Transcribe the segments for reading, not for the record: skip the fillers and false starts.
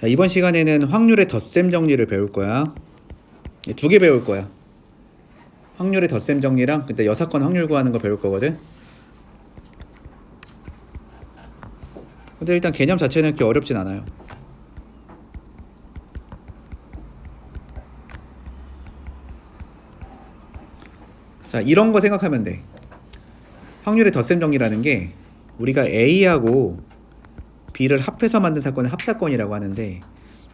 자, 이번 시간에는 확률의 덧셈 정리를 배울 거야. 두 개 배울 거야. 확률의 덧셈 정리랑 그때 여사건 확률 구하는 거 배울 거거든. 근데 일단 개념 자체는 그렇게 어렵진 않아요. 자, 이런 거 생각하면 돼. 확률의 덧셈 정리라는 게 우리가 A하고 B를 합해서 만든 사건을 합사건이라고 하는데,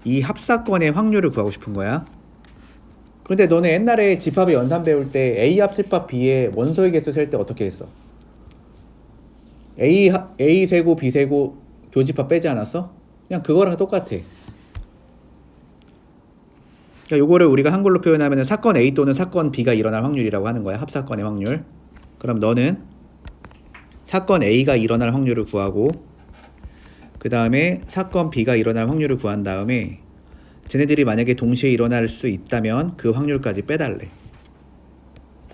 이 합사건의 확률을 구하고 싶은 거야. 근데 너네 옛날에 집합의 연산 배울 때 A 합집합 B의 원소의 개수 셀 때 어떻게 했어? A 세고 B 세고 교집합 빼지 않았어? 그냥 그거랑 똑같아. 그러니까 요거를 우리가 한글로 표현하면 사건 A 또는 사건 B가 일어날 확률이라고 하는 거야. 합사건의 확률. 그럼 너는 사건 A가 일어날 확률을 구하고, 그 다음에 사건 B가 일어날 확률을 구한 다음에 쟤네들이 만약에 동시에 일어날 수 있다면 그 확률까지 빼달래.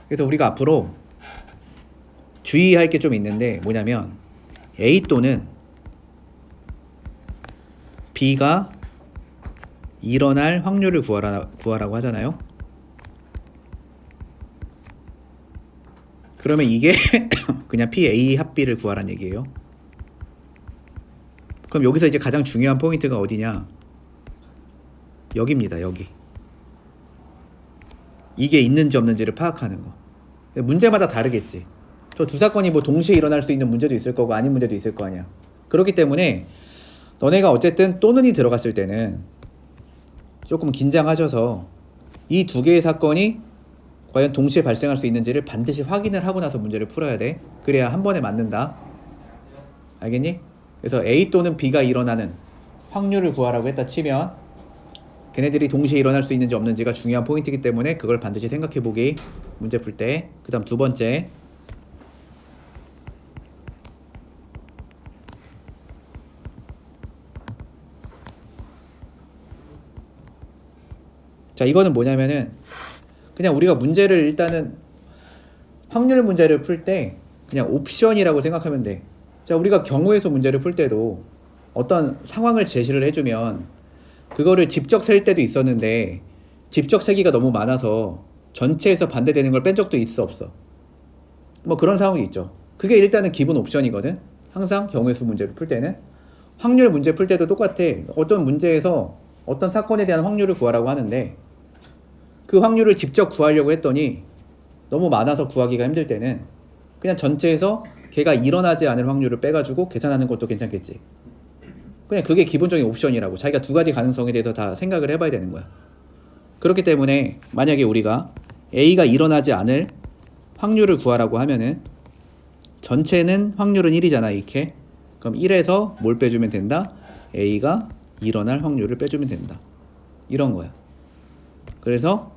그래서 우리가 앞으로 주의할 게 좀 있는데 뭐냐면, A 또는 B가 일어날 확률을 구하라고 하잖아요. 그러면 이게 그냥 PA 합 B를 구하라는 얘기예요. 그럼 여기서 이제 가장 중요한 포인트가 어디냐? 여기입니다. 여기. 이게 있는지 없는지를 파악하는 거. 문제마다 다르겠지. 저 두 사건이 뭐 동시에 일어날 수 있는 문제도 있을 거고 아닌 문제도 있을 거 아니야. 그렇기 때문에 너네가 어쨌든 또는이 들어갔을 때는 조금 긴장하셔서 이 두 개의 사건이 과연 동시에 발생할 수 있는지를 반드시 확인을 하고 나서 문제를 풀어야 돼. 그래야 한 번에 맞는다. 알겠니? 그래서 A 또는 B가 일어나는 확률을 구하라고 했다 치면 걔네들이 동시에 일어날 수 있는지 없는지가 중요한 포인트이기 때문에 그걸 반드시 생각해보기, 문제 풀 때. 그 다음 두 번째, 자, 이거는 뭐냐면은 그냥 우리가 문제를 일단은 확률 문제를 풀 때 그냥 옵션이라고 생각하면 돼. 자, 우리가 경우에서 문제를 풀 때도 어떤 상황을 제시를 해주면 그거를 직접 셀 때도 있었는데 직접 세기가 너무 많아서 전체에서 반대되는 걸 뺀 적도 있어 없어? 뭐 그런 상황이 있죠. 그게 일단은 기본 옵션이거든. 항상 경우의 수 문제를 풀 때는. 확률 문제 풀 때도 똑같아. 어떤 문제에서 어떤 사건에 대한 확률을 구하라고 하는데 그 확률을 직접 구하려고 했더니 너무 많아서 구하기가 힘들 때는 그냥 전체에서 걔가 일어나지 않을 확률을 빼가지고 계산하는 것도 괜찮겠지. 그냥 그게 기본적인 옵션이라고. 자기가 두 가지 가능성에 대해서 다 생각을 해봐야 되는 거야. 그렇기 때문에 만약에 우리가 A가 일어나지 않을 확률을 구하라고 하면은 전체는 확률은 1이잖아 이렇게. 그럼 1에서 뭘 빼주면 된다? A가 일어날 확률을 빼주면 된다. 이런 거야. 그래서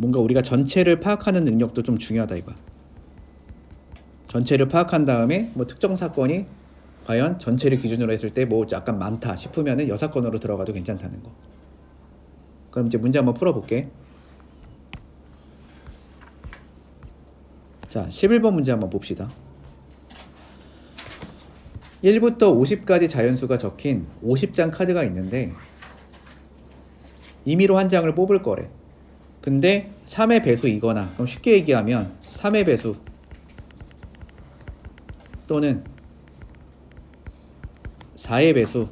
뭔가 우리가 전체를 파악하는 능력도 좀 중요하다 이거야. 전체를 파악한 다음에 뭐 특정 사건이 과연 전체를 기준으로 했을 때 뭐 약간 많다 싶으면은 여사건으로 들어가도 괜찮다는 거. 그럼 이제 문제 한번 풀어볼게. 자, 11번 문제 한번 봅시다. 1부터 50까지 자연수가 적힌 50장 카드가 있는데 임의로 한 장을 뽑을 거래. 근데 3의 배수이거나, 그럼 쉽게 얘기하면 3의 배수 또는 4의 배수가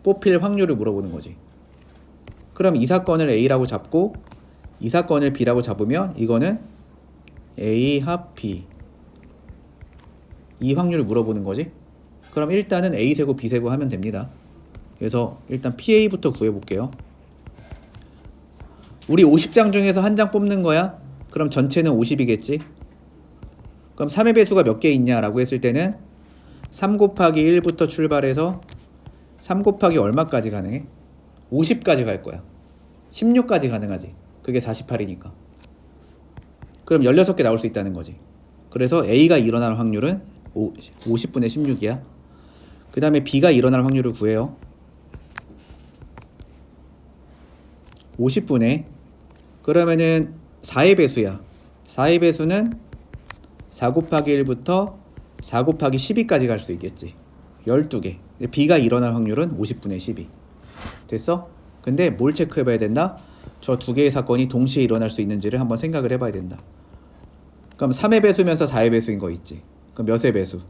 뽑힐 확률을 물어보는 거지. 그럼 이 사건을 A라고 잡고 이 사건을 B라고 잡으면 이거는 A 합 B, 이 확률을 물어보는 거지. 그럼 일단은 A 세고 B 세고 하면 됩니다. 그래서 일단 PA부터 구해볼게요. 우리 50장 중에서 한 장 뽑는 거야? 그럼 전체는 50이겠지? 그럼 3의 배수가 몇 개 있냐라고 했을 때는 3 곱하기 1부터 출발해서 3 곱하기 얼마까지 가능해? 50까지 갈 거야. 16까지 가능하지. 그게 48이니까. 그럼 16개 나올 수 있다는 거지. 그래서 A가 일어날 확률은 50분의 16이야. 그 다음에 B가 일어날 확률을 구해요. 50분의, 그러면은 4의 배수야. 4의 배수는 4 곱하기 1부터 4 곱하기 12까지 갈 수 있겠지. 12개. B가 일어날 확률은 50분의 12. 됐어? 근데 뭘 체크해봐야 된다? 저 두 개의 사건이 동시에 일어날 수 있는지를 한번 생각을 해봐야 된다. 그럼 3의 배수면서 4의 배수인 거 있지. 그럼 몇의 배수?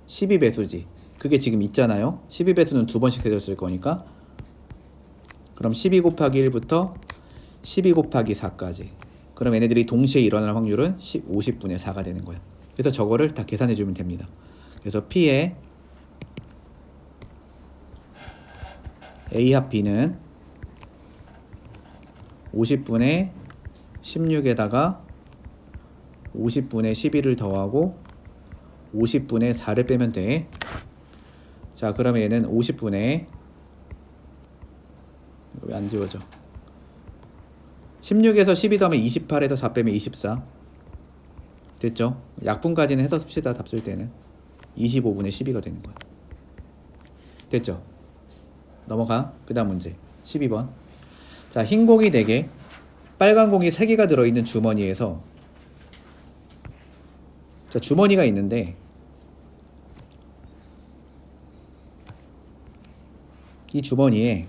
12배수지. 그게 지금 있잖아요. 12배수는 두 번씩 세졌을 거니까. 그럼 12 곱하기 1부터 12 곱하기 4까지. 그럼 얘네들이 동시에 일어날 확률은 50분의 4가 되는 거야. 그래서 저거를 다 계산해 주면 됩니다. 그래서 P의 A 합 B는 50분의 16에다가 50분의 12를 더하고 50분의 4를 빼면 돼. 자, 그러면 얘는 50분의 왜 안 지워져? 16에서 12 더하면 28에서 4 빼면 24. 됐죠? 약분까지는 해서 씁시다. 답 쓸 때는 25분의 12가 되는 거야. 됐죠? 넘어가. 그 다음 문제 12번. 자, 흰 공이 4개, 빨간 공이 3개가 들어있는 주머니에서, 자, 주머니가 있는데 이 주머니에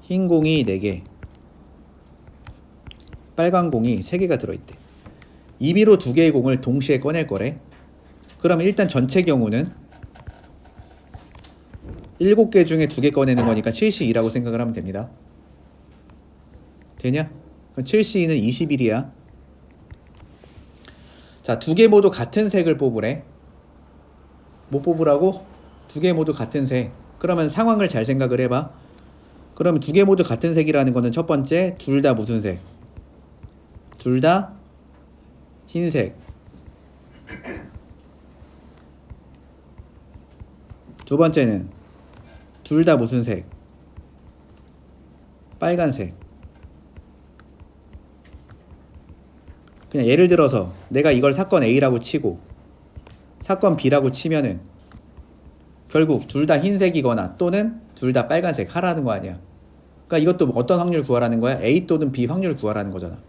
흰 공이 4개, 빨간 공이 3개가 들어있대. 임의로 2개의 공을 동시에 꺼낼 거래. 그럼 일단 전체 경우는 7개 중에 2개 꺼내는 거니까 7C2라고 생각을 하면 됩니다. 되냐? 그럼 7C2는 21이야. 자, 2개 모두 같은 색을 뽑으래. 뭐 뽑으라고? 2개 모두 같은 색. 그러면 상황을 잘 생각을 해봐. 그러면 2개 모두 같은 색이라는 거는 첫 번째, 둘 다 무슨 색? 둘 다 흰색. 두 번째는 둘 다 무슨 색? 빨간색. 그냥 예를 들어서 내가 이걸 사건 A라고 치고 사건 B라고 치면은 결국 둘 다 흰색이거나 또는 둘 다 빨간색 하라는 거 아니야. 그러니까 이것도 어떤 확률 구하라는 거야? A 또는 B 확률 구하라는 거잖아.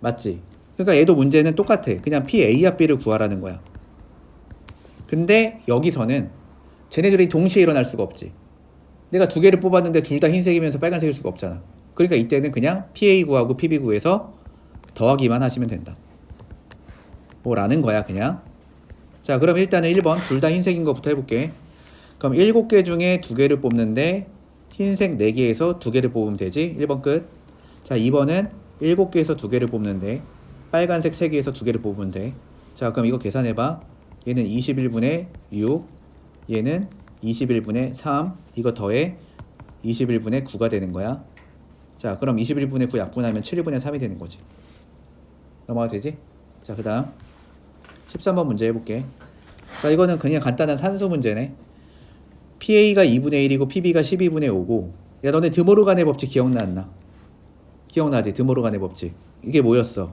맞지? 그러니까 얘도 문제는 똑같아. 그냥 P, A와 B를 구하라는 거야. 근데 여기서는 쟤네들이 동시에 일어날 수가 없지. 내가 2개를 뽑았는데 둘 다 흰색이면서 빨간색일 수가 없잖아. 그러니까 이때는 그냥 PA 구하고 PB 구해서 더하기만 하시면 된다. 뭐라는 거야 그냥. 자, 그럼 일단은 1번 둘 다 흰색인 것부터 해볼게. 그럼 7개 중에 2개를 뽑는데 흰색 4개에서 2개를 뽑으면 되지. 1번 끝. 자, 2번은 7개에서 2개를 뽑는데 빨간색 3개에서 2개를 뽑으면 돼. 자, 그럼 이거 계산해봐. 얘는 21분의 6, 얘는 21분의 3, 이거 더해 21분의 9가 되는 거야. 자, 그럼 21분의 9 약분하면 7분의 3이 되는 거지. 넘어가도 되지? 자, 그 다음 13번 문제 해볼게. 자, 이거는 그냥 간단한 산수 문제네. PA가 2분의 1이고 PB가 12분의 5고, 야, 너네 드모르간의 법칙 기억나 안 나? 기억나지? 드모르간의 법칙. 이게 뭐였어?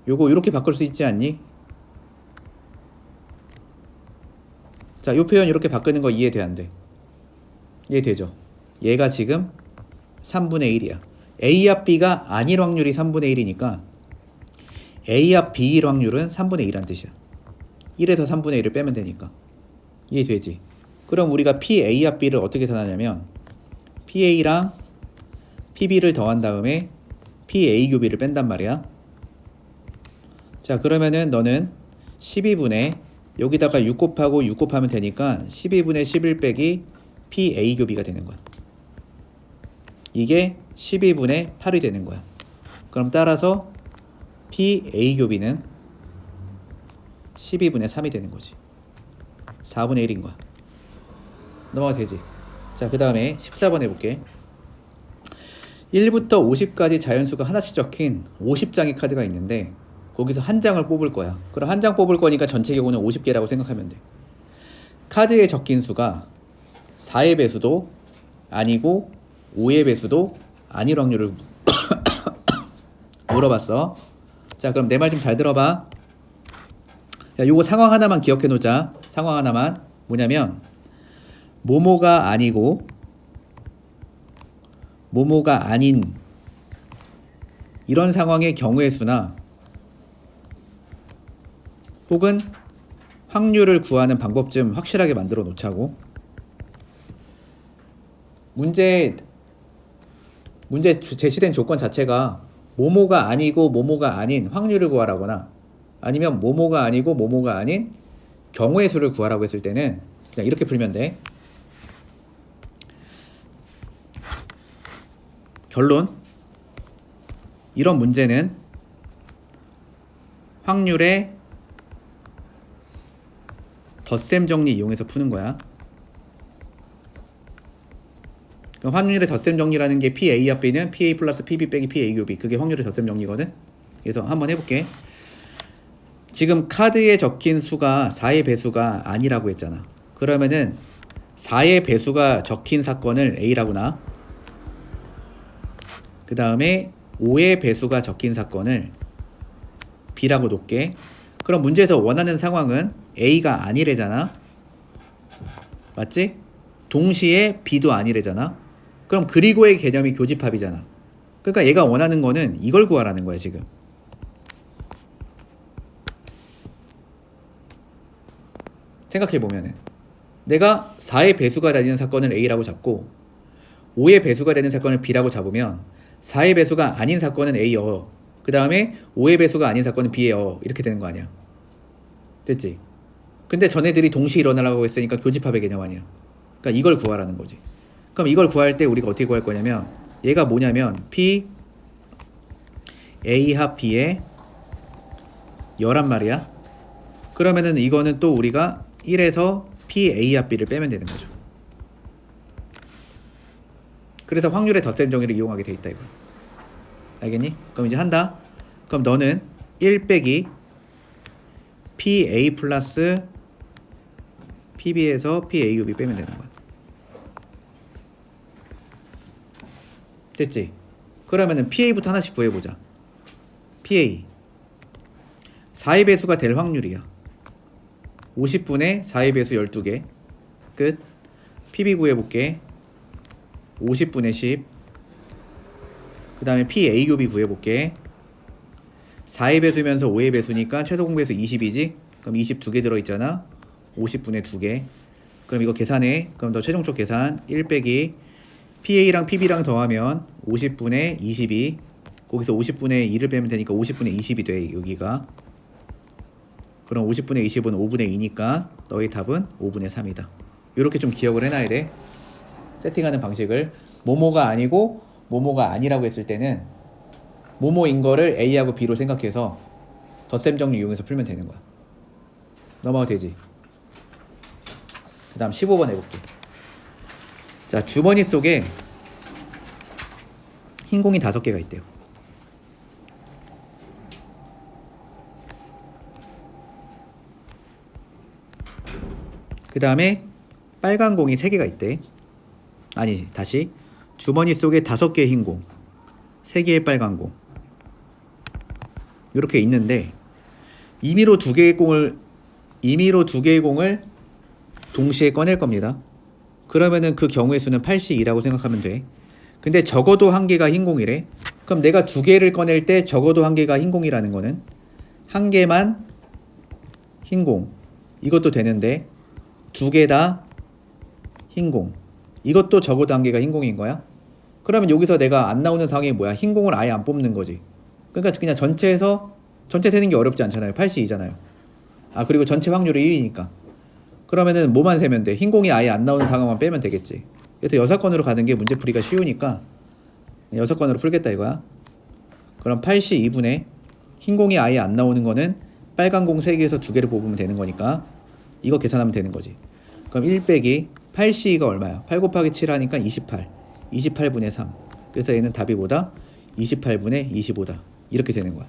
요거 이렇게 바꿀 수 있지 않니? 자, 요 표현 이렇게 바꾸는 거 이해돼 안 돼? 이해되죠? 얘가 지금 3분의 1이야. A와 B가 아닐 확률이 3분의 1이니까 A와 B일 확률은 3분의 1란 뜻이야. 1에서 3분의 1을 빼면 되니까. 이해되지? 그럼 우리가 PA와 B를 어떻게 계산하냐면 PA랑 PB를 더한 다음에 PA 교비를 뺀단 말이야. 자, 그러면은 너는 12분의 여기다가 6 곱하고 6 곱하면 되니까 12분의 11 빼기 PA 교비가 되는 거야. 이게 12분의 8이 되는 거야. 그럼 따라서 PA 교비는 12분의 3이 되는 거지. 4분의 1인 거야. 넘어가도 되지? 자, 그 다음에 14번 해볼게. 1부터 50까지 자연수가 하나씩 적힌 50장의 카드가 있는데 거기서 한 장을 뽑을 거야. 그럼 한 장 뽑을 거니까 전체 경우는 50개라고 생각하면 돼. 카드에 적힌 수가 4의 배수도 아니고 5의 배수도 아닐 확률을 물어봤어. 자, 그럼 내 말 좀 잘 들어봐. 야, 요거 상황 하나만 기억해 놓자. 상황 하나만. 뭐냐면 모모가 아니고 모모가 아닌 이런 상황의 경우의 수나 혹은 확률을 구하는 방법 좀 확실하게 만들어 놓자고. 문제 제시된 조건 자체가 뭐뭐가 아니고 뭐뭐가 아닌 확률을 구하라거나 아니면 뭐뭐가 아니고 뭐뭐가 아닌 경우의 수를 구하라고 했을 때는 그냥 이렇게 풀면 돼. 결론. 이런 문제는 확률의 덧셈 정리 이용해서 푸는 거야. 확률의 덧셈 정리라는 게 PA 합 B는 PA 플러스 PB 빼기 PA 교 B. 그게 확률의 덧셈 정리거든. 그래서 한번 해볼게. 지금 카드에 적힌 수가 4의 배수가 아니라고 했잖아. 그러면은 4의 배수가 적힌 사건을 A라고 나. 그 다음에 5의 배수가 적힌 사건을 B라고 놓게. 그럼 문제에서 원하는 상황은 A가 아니래잖아. 맞지? 동시에 B도 아니래잖아. 그럼 그리고의 개념이 교집합이잖아. 그러니까 얘가 원하는 거는 이걸 구하라는 거야 지금. 생각해보면은 내가 4의 배수가 되는 사건을 A라고 잡고 5의 배수가 되는 사건을 B라고 잡으면 4의 배수가 아닌 사건은 A여. 그 다음에 5의 배수가 아닌 사건은 B여. 이렇게 되는 거 아니야. 됐지? 근데 전애들이 동시에 일어나라고 했으니까 교집합의 개념 아니야. 그러니까 이걸 구하라는 거지. 그럼 이걸 구할 때 우리가 어떻게 구할 거냐면 얘가 뭐냐면 P A 합 B의 열한 말이야. 그러면은 이거는 또 우리가 1에서 P A 합 B를 빼면 되는 거죠. 그래서 확률의 덧셈 정의를 이용하게 돼 있다 이거. 알겠니? 그럼 이제 한다. 그럼 너는 1 빼기 PA 플러스 PB에서 PA 교 B 빼면 되는 거야. 됐지? 그러면은 PA부터 하나씩 구해보자. PA 4의 배수가 될 확률이야. 50분의 4의 배수 12개. 끝. PB 구해볼게. 50분의 10. 그 다음에 PA 교 B 구해볼게. 4의 배수면서 5의 배수니까 최소 공배수 20이지? 그럼 22개 들어있잖아. 50분의 2개. 그럼 이거 계산해. 그럼 너 최종적 계산 1 빼기 PA랑 PB랑 더하면 50분의 22. 거기서 50분의 2를 빼면 되니까 50분의 20이 돼 여기가. 그럼 50분의 20은 5분의 2니까 너의 답은 5분의 3이다. 이렇게 좀 기억을 해놔야 돼. 세팅하는 방식을. 뭐뭐가 아니고 뭐뭐가 아니라고 했을 때는 뭐뭐인 거를 A하고 B로 생각해서 덧셈 정리 이용해서 풀면 되는 거야. 넘어가도 되지. 그 다음 15번 해볼게. 자, 주머니 속에 흰 공이 5개가 있대요. 그 다음에 빨간 공이 3개가 있대. 아니, 다시. 주머니 속에 5개의 흰 공, 3개의 빨간 공. 이렇게 있는데 임의로 2개의 공을 동시에 꺼낼 겁니다. 그러면은 그 경우의 수는 82라고 생각하면 돼. 근데 적어도 1개가 흰 공이래. 그럼 내가 2개를 꺼낼 때 적어도 1개가 흰 공이라는 거는 1개만 흰 공. 이것도 되는데 2개 다 흰 공. 이것도 적어도 1개가 흰 공인 거야. 그러면 여기서 내가 안 나오는 상황이 뭐야? 흰 공을 아예 안 뽑는 거지. 그러니까 그냥 전체 세는 게 어렵지 않잖아요. 82잖아요. 아, 그리고 전체 확률이 1이니까. 그러면은 뭐만 세면 돼? 흰 공이 아예 안 나오는 상황만 빼면 되겠지. 그래서 6건으로 가는 게 문제풀이가 쉬우니까 6건으로 풀겠다 이거야. 그럼 82분의 흰 공이 아예 안 나오는 거는 빨간 공 3개에서 2개를 뽑으면 되는 거니까 이거 계산하면 되는 거지. 그럼 1 빼기 82가 얼마야? 8 곱하기 7 하니까 28. 28분의 3. 그래서 얘는 답이 뭐다? 28분의 25다. 이렇게 되는 거야.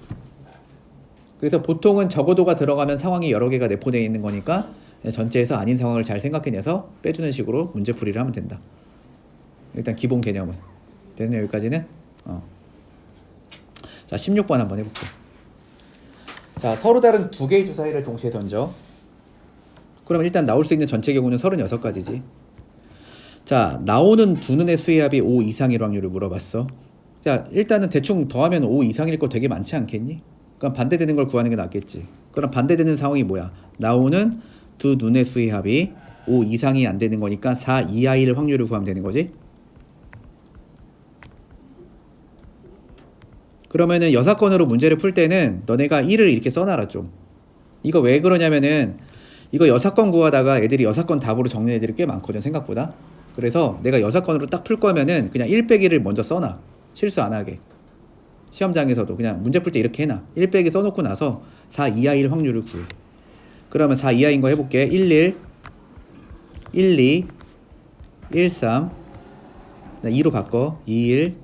그래서 보통은 적어도가 들어가면 상황이 여러 개가 내포되어 있는 거니까 전체에서 아닌 상황을 잘 생각해내서 빼주는 식으로 문제풀이를 하면 된다. 일단 기본 개념은. 됐네 여기까지는? 자, 16번 한번 해볼게. 자, 서로 다른 2개의 주사위를 동시에 던져. 그럼 일단 나올 수 있는 전체 경우는 36가지지. 자, 나오는 두 눈의 수의 합이 5 이상일 확률을 물어봤어. 자, 일단은 대충 더하면 5 이상일 거 되게 많지 않겠니? 그럼 반대되는 걸 구하는 게 낫겠지. 그럼 반대되는 상황이 뭐야? 나오는 두 눈의 수의 합이 5 이상이 안 되는 거니까 4 이하일 확률을 구하면 되는 거지. 그러면은 여사건으로 문제를 풀 때는 너네가 1을 이렇게 써놔라 좀. 이거 왜 그러냐면은 이거 여사건 구하다가 애들이 여사건 답으로 적는 애들이 꽤 많거든 생각보다. 그래서 내가 여사건으로 딱 풀 거면은 그냥 1 빼기를 먼저 써놔. 실수 안 하게. 시험장에서도 그냥 문제 풀 때 이렇게 해놔. 1 빼기 써놓고 나서 4 이하일 확률을 구해. 그러면 4 이하인 거 해볼게. 11, 12, 13, 2로 바꿔. 21,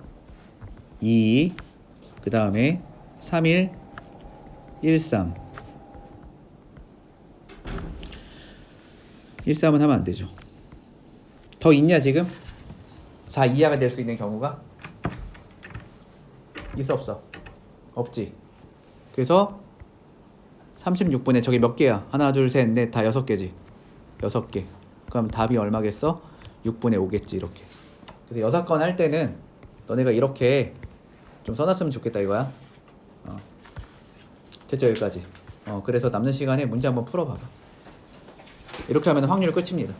22, 그 다음에 31, 13. 13은 하면 안 되죠. 더 있냐 지금? 4 이하가 될 수 있는 경우가? 있어 없어? 없지. 그래서 36분에 저게 몇 개야? 하나 둘 셋 넷 다 6개지. 6개. 그럼 답이 얼마겠어? 6분의 5겠지 이렇게. 그래서 여사건 할 때는 너네가 이렇게 좀 써놨으면 좋겠다 이거야. 됐죠 여기까지. 그래서 남는 시간에 문제 한번 풀어봐봐. 이렇게 하면 확률 끝입니다.